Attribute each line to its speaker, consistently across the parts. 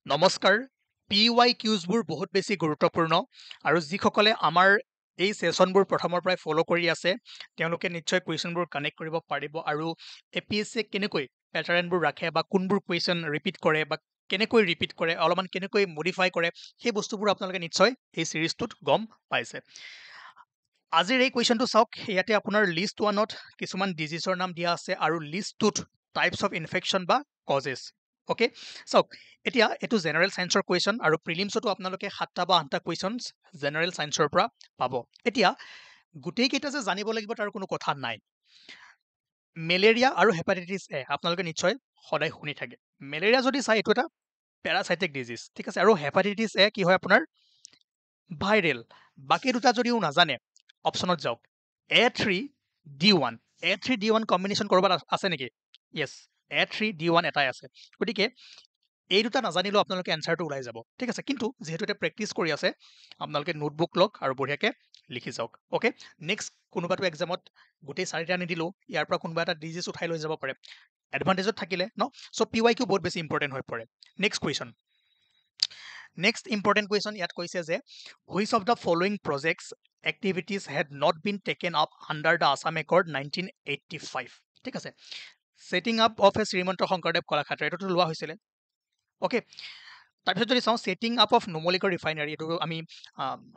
Speaker 1: নমস্কাৰ PYQsবোৰ বহুত বেছি গুৰুত্বপূৰ্ণ আৰু যিসকলে আমাৰ এই সেশনবোৰ প্ৰথমৰ পৰাই ফলো কৰি আছে তেওঁলোকে নিশ্চয় কুৱেশ্যনবোৰ কানেক্ট কৰিব পাৰিব আৰু APSC কেনেকৈ পেটাৰ্ণবোৰ ৰাখে বা কোনবোৰ কুৱেশ্যন ৰিপিট কৰে বা কেনেকৈ ৰিপিট কৰে অলপমান কেনেকৈ মডিফাই কৰে সেই বস্তুবোৰ আপোনালোকে নিশ্চয় এই সিৰিজটোত গম পাইছে আজিৰ এই কুৱেশ্যনটো চাওক ইয়াতে আপোনাৰ লিষ্ট 1ত কিছুমান ডিজিজৰ নাম দিয়া আছে আৰু লিষ্ট 2ত টাইপছ অফ ইনফেকশ্যন বা কজেছ ওকে চাওক এতিয়া এইটো জেনাৰেল সায়েন্সৰ কুৱেশ্যন আৰু প্ৰিলিমছতো আপোনালোকে 7টা বা 8টা কুৱেশ্যনছ জেনাৰেল সায়েন্সৰ পৰা পাব এতিয়া গোটেই কেইটা যে জানিব লাগিব তাৰ কোনো কথা নাই মেলেৰিয়া আৰু হেপাটাইটিছ এ আপোনালোকে নিশ্চয় সদায় শুনি থাকে মেলেৰিয়া যদি চাই এইটো এটা পেৰাসাইটিক ডিজিজ ঠিক আছে আৰু হেপাটাইটিছ এ কি হয় আপোনাৰ ভাইৰেল বাকি দুটা যদিও নাজানে অপশ্যনত যাওক A3D1 A3D1 কম্বিনেশ্যন কৰবাত আছে নেকি ইয়েছ A3D1 এটাই আছে গতিকে এই দুটা নাজানিলেও আপোনালোকে এনসাৰটো ওলাই যাব ঠিক আছে কিন্তু যেহেতু এটা প্ৰেক্টিছ কৰি আছে আপোনালোকে নোটবুক লওক আৰু বঢ়িয়াকে লিখি যাওক ওকে নেক্সট কোনোবাটো এক্সামত গোটেই চাৰিটা নিদিলেও ইয়াৰ পৰা কোনোবা এটা ডিজিজ উঠাই লৈ যাব পাৰে এডভান্টেজত থাকিলে ন চ' PYQ বহুত বেছি ইম্পৰ্টেণ্ট হৈ পৰে next question next important question ইয়াত কৈছে যে which of the following projects activities head not been taken up under the Assam accord 1985 ঠিক আছে ছেটিং আপ অফ এ শ্ৰীমন্ত শংকৰদেৱ কলাক্ষেত্ৰ এইটোতো লোৱা হৈছিলে ওকে তাৰপিছত যদি চাওঁ setting up of Numaligarh refinery এইটো আমি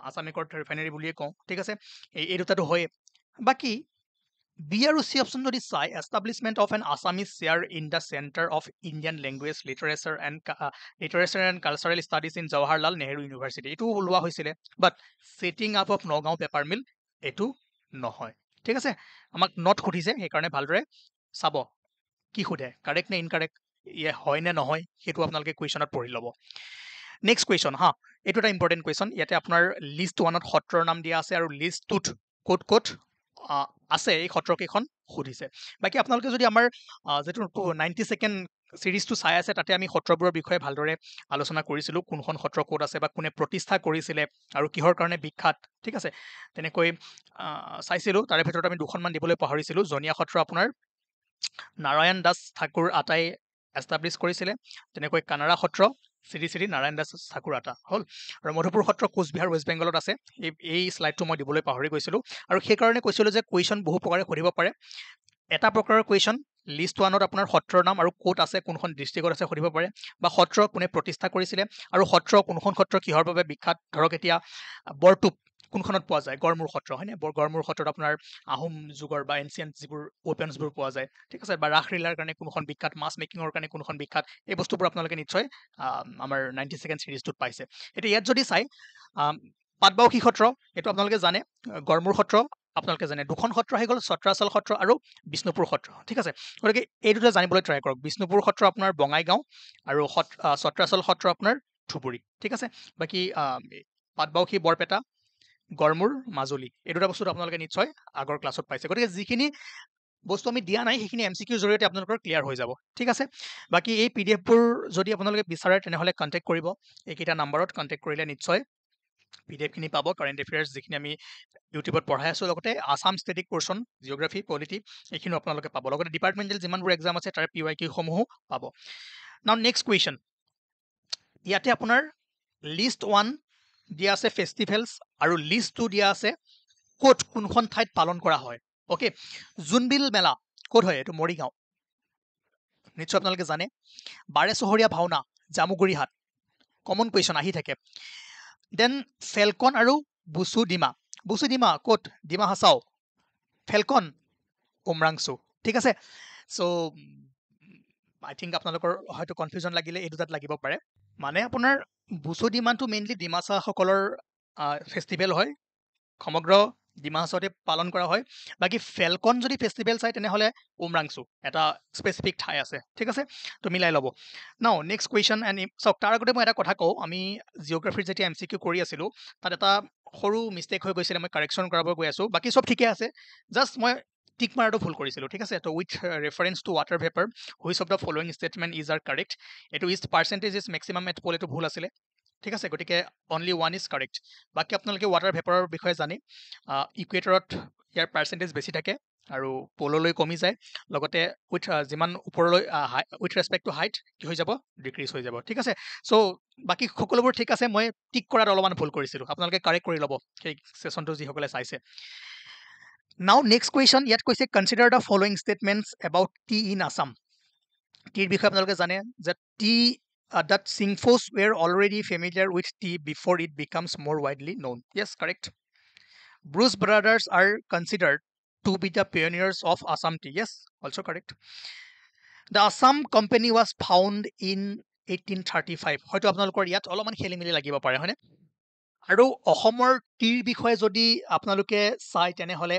Speaker 1: আছাম একৰ্ড ৰিফাইনাৰী বুলিয়ে কওঁ ঠিক আছে এই দুটাটো হয়ে বাকী বি আৰু চি অপশ্যন যদি চাই establishment of an Assamese chair in the centre of Indian language literature and cultural studies in Jawaharlal Nehru university এইটো ওলোৱা হৈছিলে but setting up of Nagaon paper mill এইটো নহয় ঠিক আছে আমাক নট সুধিছে সেইকাৰণে ভালদৰে চাব কি সোধে কাৰেক্ট নে ইনকাৰেক্ট হয় নে নহয় সেইটো আপোনালোকে কুৱেশ্যনত পঢ়ি ল'ব নেক্সট কুৱেশ্যন হা এইটো এটা ইম্পৰ্টেণ্ট কুৱেশ্যন ইয়াতে আপোনাৰ লিষ্ট 1ত সত্ৰৰ নাম দিয়া আছে আৰু লিষ্ট 2ত ক'ত ক'ত আছে এই সত্ৰকেইখন সুধিছে বাকী আপোনালোকে যদি আমাৰ যিটো 92nd চিৰিজটো চাই আছে তাতে আমি সত্ৰবোৰৰ বিষয়ে ভালদৰে আলোচনা কৰিছিলোঁ কোনখন সত্ৰ ক'ত আছে বা কোনে প্ৰতিষ্ঠা কৰিছিলে আৰু কিহৰ কাৰণে বিখ্যাত ঠিক আছে তেনেকৈ চাইছিলোঁ তাৰে ভিতৰত আমি দুখনমান দিবলৈ পাহৰিছিলোঁ জনীয়া সত্ৰ আপোনাৰ নাৰায়ণ দাস ঠাকুৰ আটাই এষ্টাব্লিছ কৰিছিলে তেনেকৈ কানাড়া সত্ৰ শ্ৰী শ্ৰী নাৰায়ণ দাস ঠাকুৰ আটা হ'ল আৰু মধুপুৰ সত্ৰ কোচবিহাৰ ৱেষ্ট বেংগলত আছে এই শ্লাইডটো মই দিবলৈ পাহৰি গৈছিলোঁ আৰু সেইকাৰণে কৈছিলোঁ যে কুৱেশ্যন বহু প্ৰকাৰে সুধিব পাৰে এটা প্ৰকাৰৰ কুৱেশ্যন লিষ্ট 1ত আপোনাৰ সত্ৰৰ নাম আৰু ক'ত আছে কোনখন ডিষ্ট্ৰিক্টত আছে সুধিব পাৰে বা সত্ৰ কোনে প্ৰতিষ্ঠা কৰিছিলে আৰু সত্ৰ কোনখন সত্ৰ কিহৰ বাবে বিখ্যাত ধৰক এতিয়া বৰটোপ কোনখনত পোৱা যায় গড়মূৰ সত্ৰ হয়নে গড়মূৰ সত্ৰত আপোনাৰ আহোম যুগৰ বা এনচিয়েণ্ট যিবোৰ ৱেপনছবোৰ পোৱা যায় ঠিক আছে বা ৰাসলীলাৰ কাৰণে কোনখন বিখ্যাত মাছ মেকিঙৰ কাৰণে কোনখন বিখ্যাত এই বস্তুবোৰ আপোনালোকে নিশ্চয় আমাৰ 92nd চিৰিজটোত পাইছে এতিয়া ইয়াত যদি চাই পাটবাউসী সত্ৰ এইটো আপোনালোকে জানে গড়মূৰ সত্ৰ আপোনালোকে জানে দুখন সত্ৰ আহি গ'ল সত্ৰাচল সত্ৰ আৰু বিষ্ণুপুৰ সত্ৰ ঠিক আছে গতিকে এই দুটা জানিবলৈ ট্ৰাই কৰক বিষ্ণুপুৰ সত্ৰ আপোনাৰ বঙাইগাঁও আৰু সত্ৰাচল সত্ৰ আপোনাৰ ধুবুৰী ঠিক আছে বাকী পাটবাউসী বৰপেটা গড়মূৰ মাজুলী এই দুটা বস্তুটো আপোনালোকে নিশ্চয় আগৰ ক্লাছত পাইছে গতিকে যিখিনি বস্তু আমি দিয়া নাই সেইখিনি MCQৰ জৰিয়তে আপোনালোকৰ ক্লিয়াৰ হৈ যাব ঠিক আছে বাকী এই PDFবোৰ যদি আপোনালোকে বিচাৰে তেনেহ'লে কণ্টেক্ট কৰিব এইকেইটা নাম্বাৰত কণ্টেক্ট কৰিলে নিশ্চয় PDF খিনি পাব কাৰেণ্ট এফেয়াৰ্ছ যিখিনি আমি ইউটিউবত পঢ়াই আছোঁ লগতে Assam static portion geography polity এইখিনিও আপোনালোকে পাব লগতে ডিপাৰ্টমেণ্টেল যিমানবোৰ এক্সাম আছে তাৰে PYQ সমূহো পাব নাও নেক্সট কুৱেশ্যন ইয়াতে আপোনাৰ লিষ্ট 1 দিয়া আছে ফেষ্টিভেলছ আৰু লিষ্ট 2 দিয়া আছে ক'ত কোনখন ঠাইত পালন কৰা হয় ওকে জোনবিল মেলা ক'ত হয় এইটো মৰিগাঁও নিশ্চয় আপোনালোকে জানে বাৰে চহৰীয়া ভাওনা জামুগুৰিহাট কমন কুৱেশ্যন আহি থাকে দেন ফেলকন আৰু বুচু ডিমা ক'ত ডিমা হাছাও ফেলকন উমৰাংচু ঠিক আছে চ' আই থিংক আপোনালোকৰ হয়তো কনফিউজন লাগিলে এই দুটাত লাগিব পাৰে মানে আপোনাৰ বুচু ডিমাটো মেইনলি ডিমাচাসকলৰ ফেষ্টিভেল হয় সমগ্ৰ ডিমা হাছাওতে পালন কৰা হয় বাকী ফেলকন যদি ফেষ্টিভেল চাই তেনেহ'লে উমৰাংচু এটা স্পেচিফিক ঠাই আছে ঠিক আছে তো মিলাই ল'ব নাও নেক্সট কুৱেশ্যন এণ্ড চাওক তাৰ আগতে মই এটা কথা কওঁ আমি জিঅ'গ্ৰাফীৰ যেতিয়া MCQ কৰি আছিলোঁ তাত এটা সৰু মিষ্টেক হৈ গৈছিলে মই কাৰেকশ্যন কৰাব গৈ আছোঁ বাকী চব ঠিকে আছে জাষ্ট মই টিক মাৰাটো ভুল কৰিছিলোঁ ঠিক আছে তো with reference to water vapour which of the following statement is are correct এইটো is percentage is maximum at pole এইটো ভুল আছিলে ঠিক আছে গতিকে অনলি 1 ইজ কাৰেক্ট বাকী আপোনালোকে ৱাটাৰ ভেপাৰৰ বিষয়ে জানে ইকুৱেটৰত ইয়াৰ পাৰ্চেণ্টেজ বেছি থাকে আৰু পললৈ কমি যায় লগতে উইথ যিমান ওপৰলৈ উইথ ৰেসপেক্ট টু হাইট কি হৈ যাব ডিক্ৰিজ হৈ যাব ঠিক আছে সো বাকি সকলোবোৰ ঠিক আছে মই টিক কৰাত অলপমান ভুল কৰিছিলো আপোনালোকে কাৰেক্ট কৰি ল'ব সেই সেশনটো যিসকলে চাইছে নাও নেক্সট কুৱেশ্যন ইয়াত কৈছে consider the following statements about tea in Assam টিৰ বিষয়ে আপোনালোকে জানে যে tea that Singphos were already familiar with tea before it becomes more widely known. Yes, correct. Bruce brothers are considered to be the pioneers of Assam tea. Yes, also correct. The Assam Company was found in 1835. হয়তো আপোনালোকৰ ইয়াত অলপমান খেলিমেলি লাগিব পাৰে হয়নে আৰু অসমৰ টিৰ বিষয়ে যদি আপোনালোকে চাই তেনেহলে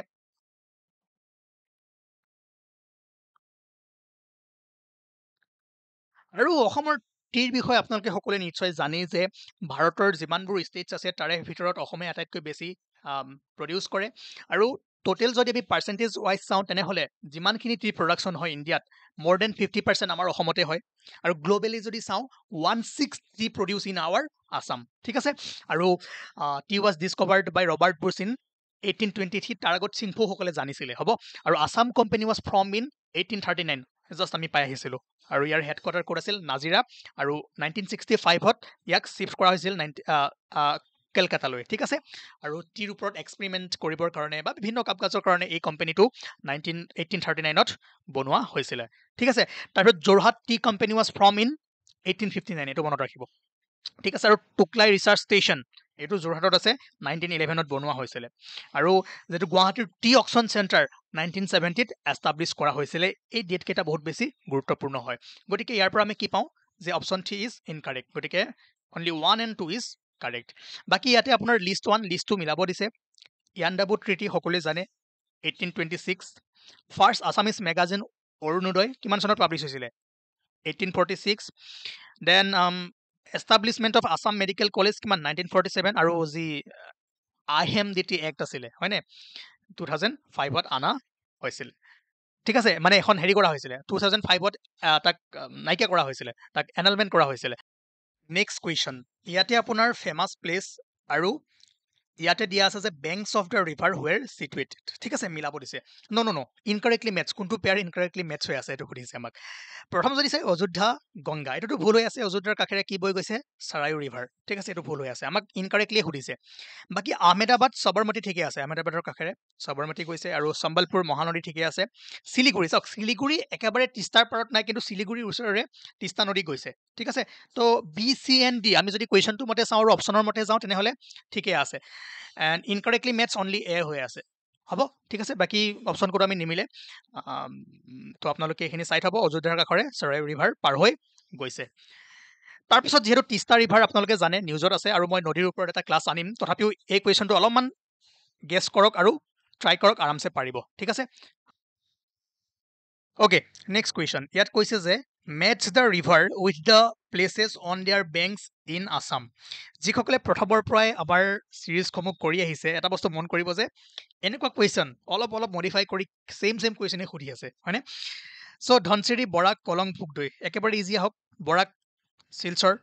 Speaker 1: আৰু অসমৰ টিৰ বিষয়ে আপোনালোকে সকলোৱে নিশ্চয় জানেই যে ভাৰতৰ যিমানবোৰ ষ্টেটছ আছে তাৰে ভিতৰত অসমে আটাইতকৈ বেছি প্ৰডিউচ কৰে আৰু টোটেল যদি আমি পাৰ্চেন্টেজ ৱাইজ চাওঁ তেনেহলে যিমানখিনি টি প্ৰডাকশ্যন হয় ইণ্ডিয়াত মোৰ দেন 50% আমাৰ অসমতে হয় আৰু গ্লোবেলি যদি চাওঁ 1/6 tea produce in our Assam ঠিক আছে আৰু tea was discovered by Robert Bruce in 1823 তাৰ আগত সিংফো সকলে জানিছিলে হ'ব আৰু Assam company was from in 1839 just আমি পাই আহিছিলো আৰু ইয়াৰ হেডকোৱাৰ্টাৰ ক'ত আছিল নাজিৰা আৰু 1965ত ইয়াক শিফ্ট কৰা হৈছিল কলকাতালৈ ঠিক আছে আৰু টিৰ ওপৰত এক্সপেৰিমেণ্ট কৰিবৰ কাৰণে বা বিভিন্ন কাম কাজৰ কাৰণে এই কোম্পানীটো 1839ত বনোৱা হৈছিলে ঠিক আছে তাৰপিছত Jorhat T company was from in 1859 এইটো মনত ৰাখিব ঠিক আছে আৰু টুকলাই ৰিচাৰ্চ ষ্টেচন এইটো যোৰহাটত আছে 1911ত বনোৱা হৈছিলে আৰু যেটো গুৱাহাটীৰ টি অকচন চেণ্টাৰ 1970ত এষ্টাব্লিছ কৰা হৈছিলে এই ডেট কেইটা বহুত বেছি গুৰুত্বপূৰ্ণ হয় গতিকে ইয়াৰ পৰা আমি কি পাওঁ যে অপচন 3 ইজ ইনকাৰেক্ট গতিকে অনলি 1 and 2 ইজ কাৰেক্ট বাকি ইয়াতে আপোনাৰ লিষ্ট 1 লিষ্ট 2 মিলাব দিছে ইয়াণ্ডাবু ট্ৰিটি সকলোৱে জানে 1826 ফাৰ্ষ্ট আসামিজ মেগাজিন অৰুণোদয় কিমান চনত পাব্লিছ হৈছিলে 1846 then establishment of Assam medical college কিমান 1947 আৰু যি IMDT এক্ট আছিলে হয়নে 2005ত আনা হৈছিল ঠিক আছে মানে এখন হেৰি কৰা হৈছিলে 2005ত তাক নাইকিয়া কৰা হৈছিলে তাক এনালমেণ্ট কৰা হৈছিলে নেক্সট কুৱেশ্যন ইয়াতে আপোনাৰ ফেমাছ প্লেচ আৰু ইয়াতে দিয়া আছে যে banks of the river where situated ঠিক আছে মিলাব দিছে ন ইনকাৰেক্টলি মেটছ কোনটো পেয়াৰ ইনকাৰেক্টলি মেটছ হৈ আছে এইটো সুধিছে আমাক প্ৰথম যদি চাই অযোধ্যা গংগা এইটোতো ভুল হৈ আছে অযোধ্যাৰ কাষেৰে কি বৈ গৈছে চাৰায়ু ৰিভাৰ ঠিক আছে এইটো ভুল হৈ আছে আমাক ইনকাৰেক্টলি সুধিছে বাকি আহমেদাবাদ সবৰমতি ঠিকে আছে আহমেদাবাদৰ কাষেৰে সবৰমতি গৈছে আৰু সম্বলপুৰ মহানদী ঠিকে আছে শিলিগুৰি চাওক শিলিগুৰি একেবাৰে তিস্তাৰ পাৰত নাই কিন্তু শিলিগুৰিৰ ওচৰৰে তিস্তা নদী গৈছে ঠিক আছে তো বি চি এন ডি আমি যদি কুৱেশ্যনটো মতে চাওঁ আৰু অপশ্যনৰ মতে যাওঁ তেনেহ'লে ঠিকে আছে এণ্ড ইনকাৰেক্টলি মেটছ অনলি এ হৈ আছে হ'ব ঠিক আছে বাকি অপশ্যন কোড আমি নিমিলে তো আপোনালোকে এইখিনি চাই থ'ব অযোধ্যাৰ কাষৰে চৰাইউ ৰিভাৰ পাৰ হৈ গৈছে তাৰপিছত যিহেতু তিস্তা ৰিভাৰ আপোনালোকে জানে নিউজত আছে আৰু মই নদীৰ ওপৰত এটা ক্লাছ আনিম তথাপিও এই কুৱেশ্যনটো অলপমান গেছ কৰক আৰু ট্ৰাই কৰক আৰামছে পাৰিব ঠিক আছে অ'কে নেক্সট কুৱেশ্যন ইয়াত কৈছে যে matches the river with the places on their banks in Assam যিসকলে প্ৰথমৰ পৰাই আমাৰ চিৰিজসমূহ কৰি আহিছে এটা বস্তু মন কৰিব যে এনেকুৱা কুৱেশ্যন অলপ মডিফাই কৰি ছেম কুৱেশ্যনেই সুধি আছে হয়নে চ' ধনচিৰি বৰাক কলং ভোগদৈ একেবাৰে ইজি আহক বৰাক শিলচৰ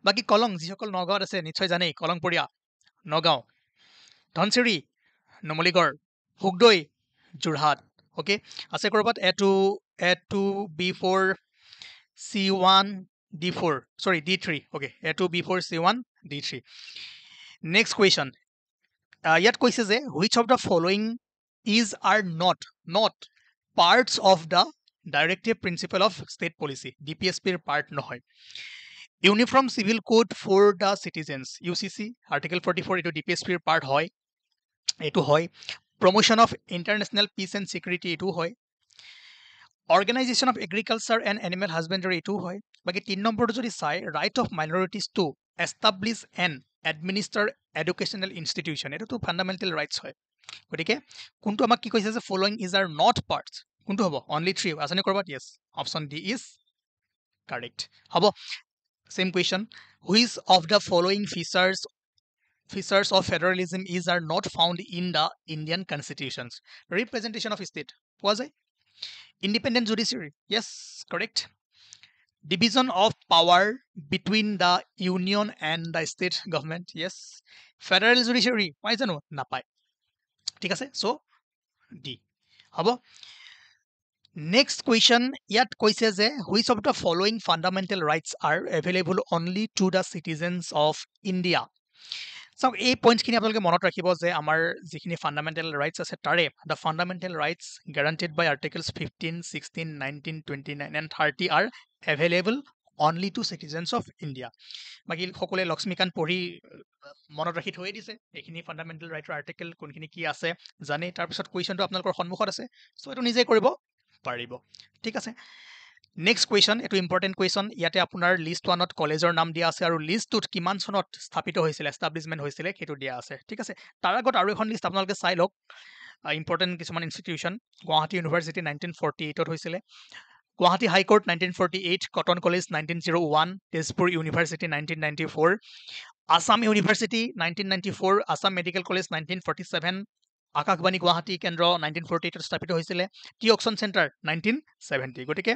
Speaker 1: বাকি কলং যিসকল নগাঁৱত আছে নিশ্চয় জানেই কলংপৰীয়া নগাঁও ধনচিৰি নুমলীগড় ভোগদৈ যোৰহাট ওকে আছে ক'ৰবাত A2 B4 C1 D4 sorry D3 okay A2 B4 C1 D3 next question ইয়াত কৈছে যে which of the following is are not parts of the directive principle of state policy DPSP ৰ part নহয় uniform civil code for the citizens UCC article 44 এইটো DPSP ৰ part হয় এইটো হয় promotion of international peace and security এইটো হয় organization of agriculture and animal husbandry এইটো হয় বাকি 3 নম্বৰটো যদি চাই right of minorities to establish and administer educational institution এইটো fundamental rights হয় গতিকে কোনটো আমাক কি কৈছে যে following is are not parts কোনটো হ'ব only 3 আছানে কৰবাত yes option D is correct হ'ব same question which of the following features of federalism is are not found in the Indian constitutions representation of state পোৱা যায় independent judiciary yes correct division of power between the union and the state government yes federal judiciary পাই জানো নাপায় ঠিক আছে so D হ'ব next question ইয়াত কৈছে যে which of the following fundamental rights are available only to the citizens of India চাওক এই পইণ্টছখিনি আপোনালোকে মনত ৰাখিব যে আমাৰ যিখিনি ফাণ্ডামেণ্টেল ৰাইটছ আছে তাৰে the fundamental rights guaranteed by articles 15, 16, 19, 29 and 30 are available only to citizens of India বাকী সকলোৱে লক্ষ্মীকান্ত পঢ়ি মনত ৰাখি থৈয়ে দিছে এইখিনি ফাণ্ডামেণ্টেল ৰাইটৰ আৰ্টিকেল কোনখিনি কি আছে জানে তাৰপিছত কুৱেশ্যনটো আপোনালোকৰ সন্মুখত আছে চ' এইটো নিজে কৰিব পাৰিব ঠিক আছে নেক্সট কুৱেশ্যন এইটো ইম্পৰ্টেণ্ট কুৱেশ্যন ইয়াতে আপোনাৰ লিষ্ট 1ত কলেজৰ নাম দিয়া আছে আৰু লিষ্ট 2ত কিমান চনত স্থাপিত হৈছিলে এষ্টাব্লিছমেণ্ট হৈছিলে সেইটো দিয়া আছে ঠিক আছে তাৰ আগত আৰু এখন লিষ্ট আপোনালোকে চাই লওক ইম্পৰ্টেণ্ট কিছুমান ইনষ্টিটিউশ্যন গুৱাহাটী ইউনিভাৰ্চিটি 1948ত হৈছিলে Guwahati high court 1948 cotton college 1901 Tezpur university 1994 Assam university 1994 Assam medical college 1947 Akashvani Guwahati কেন্দ্ৰ 1948ত স্থাপিত হৈছিলে টি অকশ্যন চেণ্টাৰ 1970 গতিকে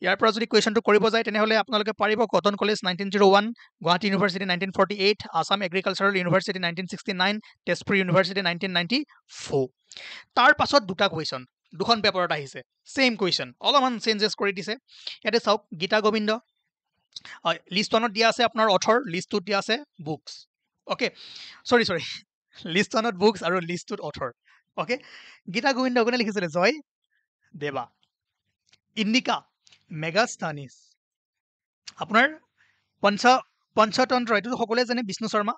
Speaker 1: ইয়াৰ পৰা যদি কুৱেশ্যনটো কৰিব যায় তেনেহ'লে আপোনালোকে পাৰিব cotton college 1901 Guwahati university 1948 Assam agricultural university 1969 Tezpur university 1994 তাৰ পাছত দুটা কুৱেশ্যন দুখন পেপাৰত আহিছে সেম কুৱেশ্যন অলপমান চেঞ্জেছ কৰি দিছে ইয়াতে চাওক গীতা গোবিন্দ লিষ্ট 1ত দিয়া আছে আপোনাৰ অথৰ লিষ্ট 2ত দিয়া আছে বুকছ অ'কে সৰি লিষ্ট 1ত বুকছ আৰু লিষ্ট 2ত অথৰ অ'কে গীতা গোবিন্দ কোনে লিখিছিলে জয় দেৱা ইণ্ডিকা মেগাস্থানিছ আপোনাৰ পঞ্চতন্ত্ৰ এইটো সকলোৱে জানে বিষ্ণু শৰ্মা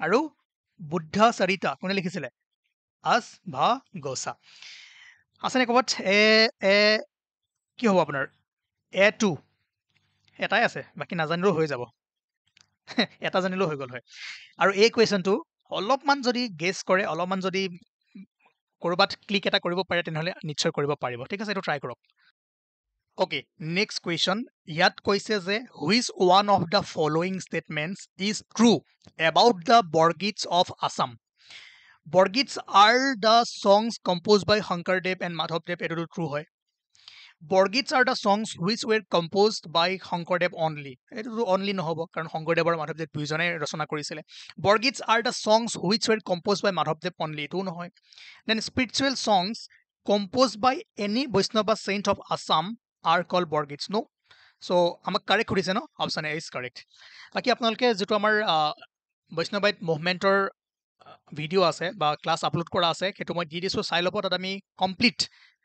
Speaker 1: আৰু বুদ্ধ চৰিতা কোনে লিখিছিলে আস ভা গোসা আছেনে ক'ৰবাত কি হ'ব আপোনাৰ A2 এটাই আছে বাকী নাজানিলেও হৈ যাব এটা জানিলেও হৈ গ'ল হয় আৰু এই কুৱেশ্যনটো অলপমান যদি গেছ কৰে অলপমান যদি ক'ৰবাত ক্লিক এটা কৰিব পাৰে তেনেহ'লে নিশ্চয় কৰিব পাৰিব ঠিক আছে এইটো ট্ৰাই কৰক অ'কে নেক্সট কুৱেশ্যন ইয়াত কৈছে যে which one of the following statements is true about the Borgeets of Assam Borgeets are the songs composed by Sankardev and মাধৱদেৱ এইটোতো ট্ৰু হয় Borgeets are the songs which were composed by Sankardev only এইটোতো অনলি নহ'ব কাৰণ শংকৰদেৱ আৰু মাধৱদেৱ দুইজনে ৰচনা কৰিছিলে Borgeets are the songs which were composed by মাধৱদেৱ অনলি এইটোও নহয় then spiritual songs composed by any বৈষ্ণৱ saint of Assam are called বৰগীতছ নো চ' আমাক কাৰেক্ট সুধিছে ন অপশ্যন এ ইজ কাৰেক্ট বাকী আপোনালোকে যিটো আমাৰ বৈষ্ণৱাইট মুভমেণ্টৰ ভিডিঅ' আছে বা ক্লাছ আপলোড কৰা আছে সেইটো মই দি দিছোঁ চাই ল'ব তাত আমি কমপ্লিট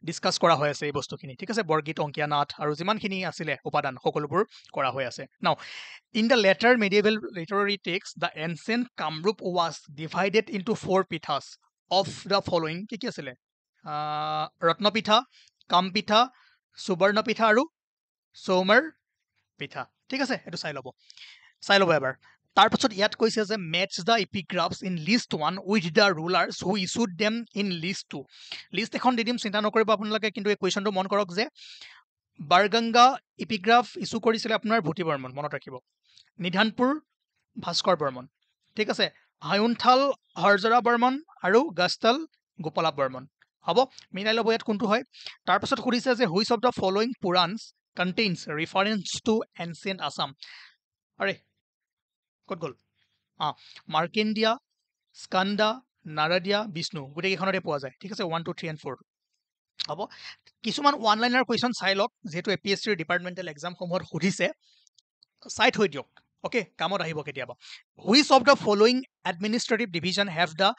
Speaker 1: ডিছকাছ কৰা হৈ আছে এই বস্তুখিনি ঠিক আছে বৰগীত অংকীয়া নাট আৰু যিমানখিনি আছিলে উপাদান সকলোবোৰ কৰা হৈ আছে now in the later medieval literary text the ancient Kamarupa was divided into 4 pithas of the following কি আছিলে ৰত্নপিঠা কামপিঠা সুবৰ্ণ পিঠা আৰু সৌমৰ পিঠা ঠিক আছে এইটো চাই ল'ব এবাৰ তাৰপাছত ইয়াত কৈছে যে matches the epigraphs in list 1 with the rulers who issued them in list 2 list এখন দি দিম চিন্তা নকৰিব আপোনালোকে কিন্তু এই কুৱেশ্যনটো মন কৰক যে বাৰগংগা এপিগ্ৰাফ ইছ্যু কৰিছিলে আপোনাৰ ভূতি বৰ্মন মনত ৰাখিব নিধানপুৰ ভাস্কৰ বৰ্মন ঠিক আছে হায়ুনথাল হৰজৰা বৰ্মন আৰু গাষ্টাল গোপালা বৰ্মন হ'ব মিলাই ল'ব ইয়াত কোনটো হয় তাৰপাছত সুধিছে যে which of the following Puranas contains reference to ancient Assam আৰে ক'ত গ'ল মাৰ্কেণ্ডিয়া স্কন্দা নাৰদিয়া বিষ্ণু গোটেইকেইখনতে পোৱা যায় ঠিক আছে 1, 2, 3 and 4 হ'ব কিছুমান ওৱান লাইনাৰ কুৱেশ্যন চাই লওক যিহেতু APSCৰ ডিপাৰ্টমেণ্টেল এক্সামসমূহত সুধিছে চাই থৈ দিয়ক অ'কে কামত আহিব কেতিয়াবা which of the following administrative division have the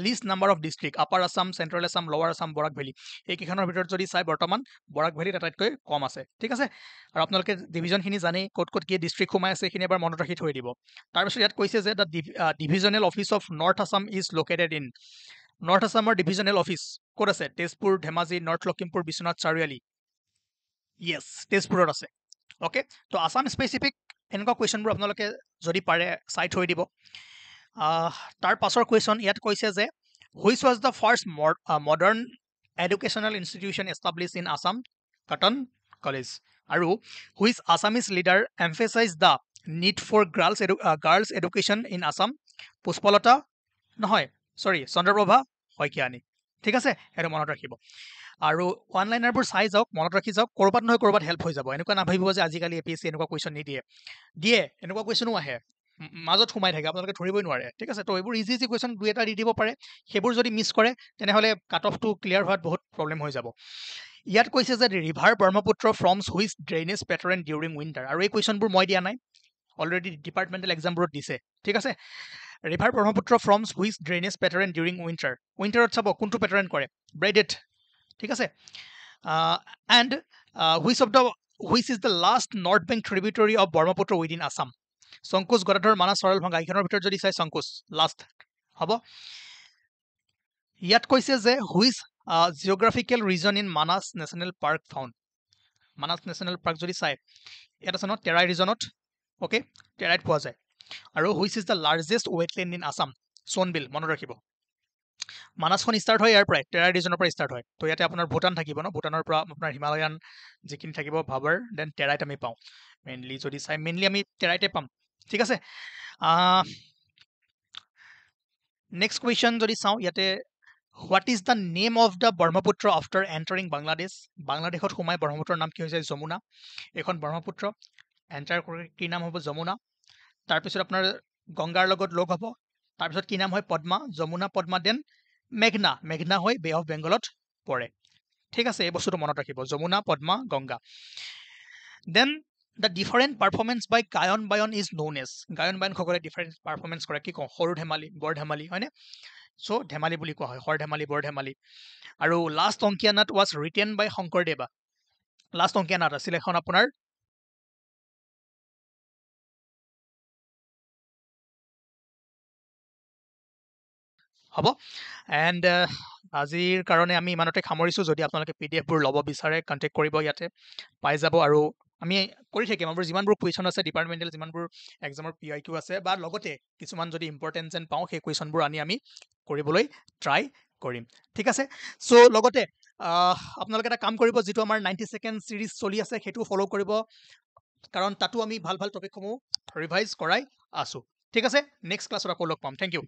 Speaker 1: list number of district upper Assam central Assam lower Assam Barak valley এইকেইখনৰ ভিতৰত যদি চাই বৰ্তমান বৰাক ভেলীত আটাইতকৈ কম আছে ঠিক আছে আৰু আপোনালোকে ডিভিজনখিনি জানেই ক'ত ক'ত কি ডিষ্ট্ৰিক্ট সোমাই আছে এইখিনি এবাৰ মনত ৰাখি থৈ দিব তাৰপিছত ইয়াত কৈছে যে the divisional office of north Assam is located in north আছামৰ ডিভিজনেল অফিচ ক'ত আছে তেজপুৰ ধেমাজি নৰ্থ লখিমপুৰ বিশ্বনাথ চাৰিআলি য়েছ তেজপুৰত আছে অ'কে তো আছাম স্পেচিফিক এনেকুৱা কুৱেশ্যনবোৰ আপোনালোকে যদি পাৰে চাই থৈ দিব তাৰ পাছৰ কুৱেশ্যন ইয়াত কৈছে যে which was the first modern educational institution establish in Assam Cotton College আৰু which Assamese leader emphasize the need for girls education in Assam Pushpalata নহয় চন্দ্ৰপ্ৰভা শইকীয়ানী ঠিক আছে সেইটো মনত ৰাখিব আৰু ওৱান লাইনাৰবোৰ চাই যাওক মনত ৰাখি যাওক ক'ৰবাত নহয় ক'ৰবাত হেল্প হৈ যাব এনেকুৱা নাভাবিব যে আজিকালি APSC এনেকুৱা কুৱেশ্যন নিদিয়ে এনেকুৱা কুৱেশ্যনো আহে মাজত সোমাই থাকে আপোনালোকে ধৰিবই নোৱাৰে ঠিক আছে তো এইবোৰ ইজি ইজি কুৱেশ্যন দুই এটা দি দিব পাৰে সেইবোৰ যদি মিছ কৰে তেনেহ'লে কাট অফটো ক্লিয়াৰ হোৱাত বহুত প্ৰব্লেম হৈ যাব ইয়াত কৈছে যে river Brahmaputra forms which drainage pattern during winter আৰু এই কুৱেশ্যনবোৰ মই দিয়া নাই অলৰেডি ডিপাৰ্টমেণ্টেল এক্সামবোৰত দিছে ঠিক আছে river Brahmaputra forms which drainage pattern during উইণ্টাৰত চাব কোনটো পেটাৰ্ণ কৰে ব্ৰেডেড ঠিক আছে and which is the last north bank tributary of Brahmaputra within Assam Sankosh Gadadhar Manas Saralbhanga এইখনৰ ভিতৰত যদি চাই শংকুচ লাষ্ট হ'ব ইয়াত কৈছে যে which geographical region in Manas national park found Manas national park যদি চাই ইয়াত আছে ন টেৰাই ৰিজনত অ'কে টেৰাইত পোৱা যায় আৰু which is the largest wetland in Assam Sonbeel মনত ৰাখিব মানাসখন ষ্টাৰ্ট হয় ইয়াৰ পৰাই টেৰাই ৰিজনৰ পৰা ষ্টাৰ্ট হয় তো ইয়াতে আপোনাৰ ভূটান থাকিব ন ভূটানৰ পৰা আপোনাৰ হিমালয়ান যিখিনি থাকিব ভাবৰ দেন টেৰাইত আমি পাওঁ মেইনলি যদি চাই মেইনলি আমি টেৰাইতে পাম ঠিক আছে নেক্সট কুৱেশ্যন যদি চাওঁ ইয়াতে what is the name of the Brahmaputra after entering Bangladesh বাংলাদেশত সোমাই ব্ৰহ্মপুত্ৰৰ নাম কি হৈছে যমুনা এইখন ব্ৰহ্মপুত্ৰ এণ্টাৰ কৰি কি নাম হ'ব যমুনা তাৰপিছত আপোনাৰ গংগাৰ লগত লগ হ'ব তাৰপিছত কি নাম হয় পদ্মা যমুনা পদ্মা দেন মেঘনা হৈ বে অফ বেংগলত পৰে ঠিক আছে এই বস্তুটো মনত ৰাখিব Yamuna Padma Ganga then the different performance by Gayan Bayan is known as গায়ন বায়নসকলে ডিফাৰেণ্ট পাৰফৰ্মেঞ্চ কৰে কি কওঁ সৰু ধেমালি বৰ ধেমালি হয়নে চ' ধেমালি বুলি কোৱা হয় হৰ ধেমালি বৰ ধেমালি আৰু last Ankiya Naat was written by Sankardeva last Ankiya Naat আছিল এখন আপোনাৰ হ'ব এণ্ড আজিৰ কাৰণে আমি ইমানতে সামৰিছোঁ যদি আপোনালোকে PDFবোৰ ল'ব বিচাৰে কণ্টেক্ট কৰিব ইয়াতে পাই যাব আৰু আমি কৰি থাকিম আমাৰ যিমানবোৰ কুৱেশ্যন আছে ডিপাৰ্টমেণ্টেল যিমানবোৰ এক্সামৰ PIQ আছে বা লগতে কিছুমান যদি ইম্পৰ্টেণ্ট যেন পাওঁ সেই কুৱেশ্যনবোৰ আনি আমি কৰিবলৈ ট্ৰাই কৰিম ঠিক আছে চ' লগতে আপোনালোকে এটা কাম কৰিব যিটো আমাৰ 90 ছেকেণ্ড ছিৰিজ চলি আছে সেইটো ফ'ল' কৰিব কাৰণ তাতো আমি ভাল ভাল টপিকসমূহ ৰিভাইজ কৰাই আছোঁ ঠিক আছে নেক্সট ক্লাছত আকৌ লগ পাম থেংক ইউ